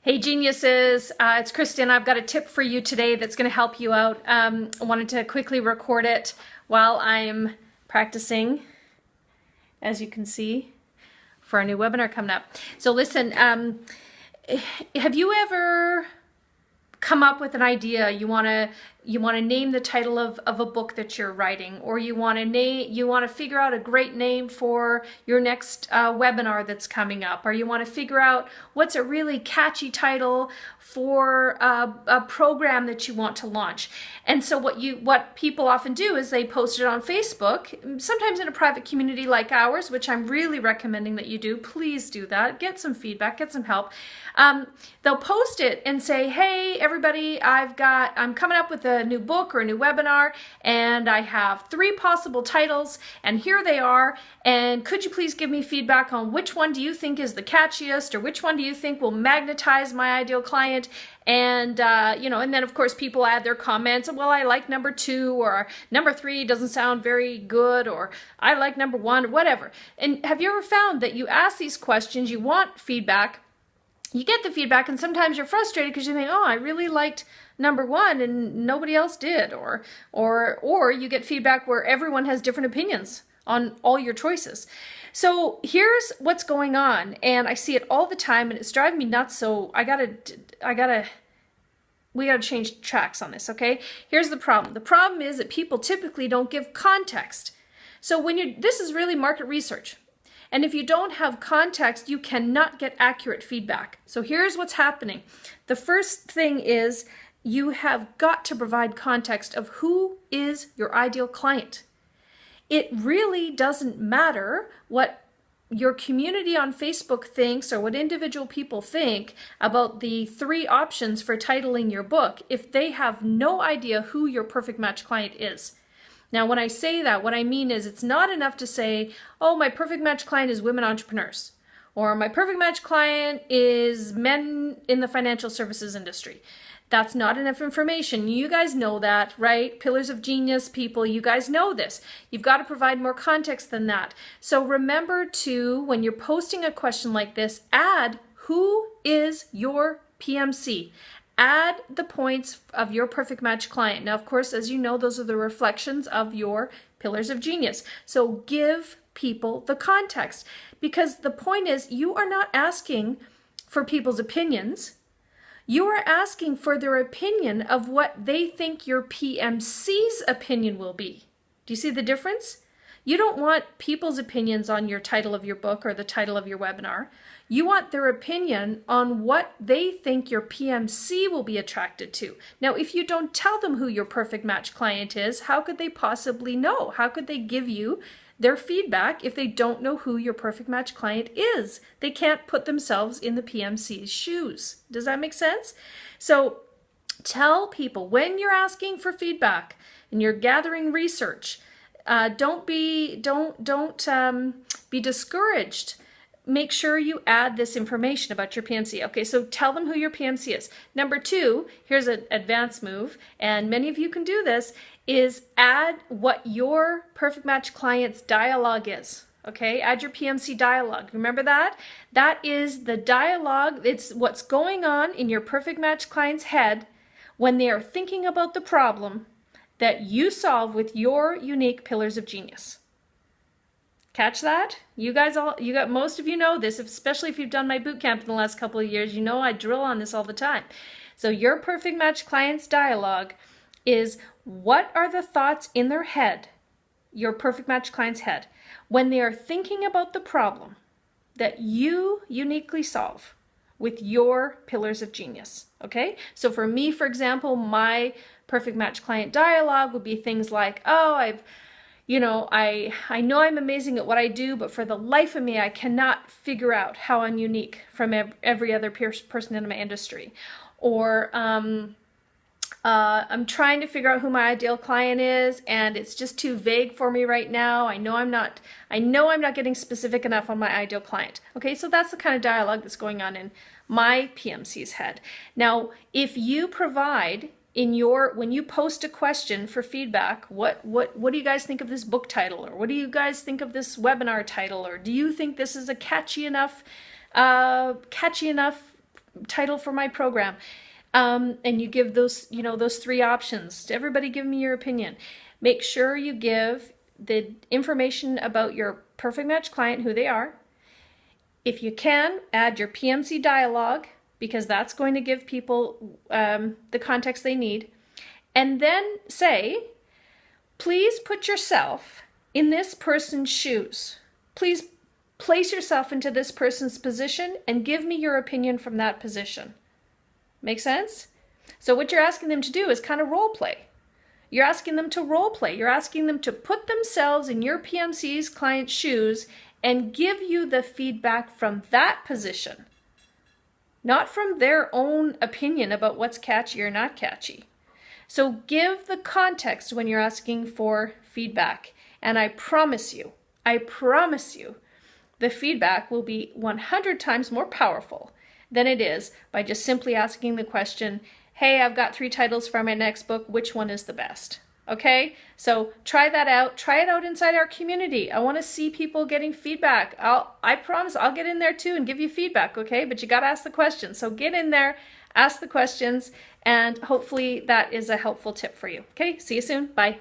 Hey geniuses, it's Kristen. I've got a tip for you today that's going to help you out. I wanted to quickly record it while I'm practicing, as you can see, for a new webinar coming up. So listen, have you ever come up with an idea? You want to name the title of a book that you're writing, or you want to figure out a great name for your next webinar that's coming up, or you want to figure out what's a really catchy title for a program that you want to launch. And so what people often do is they post it on Facebook, sometimes in a private community like ours, which I'm really recommending that you do. Please do that. Get some feedback, get some help. They'll post it and say, hey everybody, I'm coming up with a new book or a new webinar, and I have 3 possible titles, and here they are, and could you please give me feedback on which one do you think is the catchiest, or which one do you think will magnetize my ideal client? And and then of course people add their comments. Well, I like number 2, or number 3 doesn't sound very good, or I like number 1, or whatever. And have you ever found that you ask these questions, you want feedback, you get the feedback, and sometimes you're frustrated because you think, oh, I really liked number 1 and nobody else did, or you get feedback where everyone has different opinions on all your choices. So here's what's going on, and I see it all the time, and it's driving me nuts. So we gotta change tracks on this, okay? Here's the problem. The problem is that people typically don't give context. So this is really market research. And if you don't have context, you cannot get accurate feedback. So here's what's happening. The first thing is you have got to provide context of who is your ideal client. It really doesn't matter what your community on Facebook thinks or what individual people think about the 3 options for titling your book if they have no idea who your perfect match client is. Now, when I say that, what I mean is it's not enough to say, oh, my perfect match client is women entrepreneurs, or my perfect match client is men in the financial services industry. That's not enough information. You guys know that, right? Pillars of Genius people, you guys know this. You've got to provide more context than that. So remember to, when you're posting a question like this, add who is your PMC. Add the points of your perfect match client. Now, of course, as you know, those are the reflections of your Pillars of Genius. So give people the context, because the point is you are not asking for people's opinions. You are asking for their opinion of what they think your PMC's opinion will be. Do you see the difference? You don't want people's opinions on your title of your book or the title of your webinar. You want their opinion on what they think your PMC will be attracted to. Now, if you don't tell them who your perfect match client is, how could they possibly know? How could they give you their feedback if they don't know who your perfect match client is? They can't put themselves in the PMC's shoes. Does that make sense? So tell people when you're asking for feedback and you're gathering research, don't be discouraged. Make sure you add this information about your PMC. Okay, so tell them who your PMC is. Number 2, here's an advanced move, and many of you can do this, is add what your perfect match client's dialogue is. Okay, add your PMC dialogue. Remember that? That is the dialogue. It's what's going on in your perfect match client's head when they are thinking about the problem that you solve with your unique Pillars of Genius. Catch that? Most of you know this, especially if you've done my boot camp in the last couple of years. You know I drill on this all the time. So your perfect match client's dialogue is what are the thoughts in their head, your perfect match client's head, when they are thinking about the problem that you uniquely solve with your Pillars of Genius. Okay? So for me, for example, my perfect match client dialogue would be things like, oh, I know I'm amazing at what I do, but for the life of me, I cannot figure out how I'm unique from every other person in my industry. Or I'm trying to figure out who my ideal client is, and it's just too vague for me right now. I know I'm not getting specific enough on my ideal client. Okay, so that's the kind of dialogue that's going on in my PMC's head. Now, if you provide when you post a question for feedback, what do you guys think of this book title, or what do you guys think of this webinar title, or do you think this is a catchy enough title for my program. And you give those, those 3 options. Everybody give me your opinion. Make sure you give the information about your perfect match client, who they are. If you can, add your PMC dialogue, because that's going to give people the context they need. And then say, please put yourself in this person's shoes. Please place yourself into this person's position and give me your opinion from that position. Make sense? So what you're asking them to do is kind of role play. You're asking them to role play. You're asking them to put themselves in your PMC's client's shoes and give you the feedback from that position, not from their own opinion about what's catchy or not catchy. So give the context when you're asking for feedback. And I promise you, the feedback will be 100 times more powerful than it is by just simply asking the question, hey, I've got 3 titles for my next book, which one is the best? Okay, so try that out. Try it out inside our community. I want to see people getting feedback. I promise I'll get in there too and give you feedback, okay? But you got to ask the questions. So get in there, ask the questions, and hopefully that is a helpful tip for you. Okay, see you soon. Bye.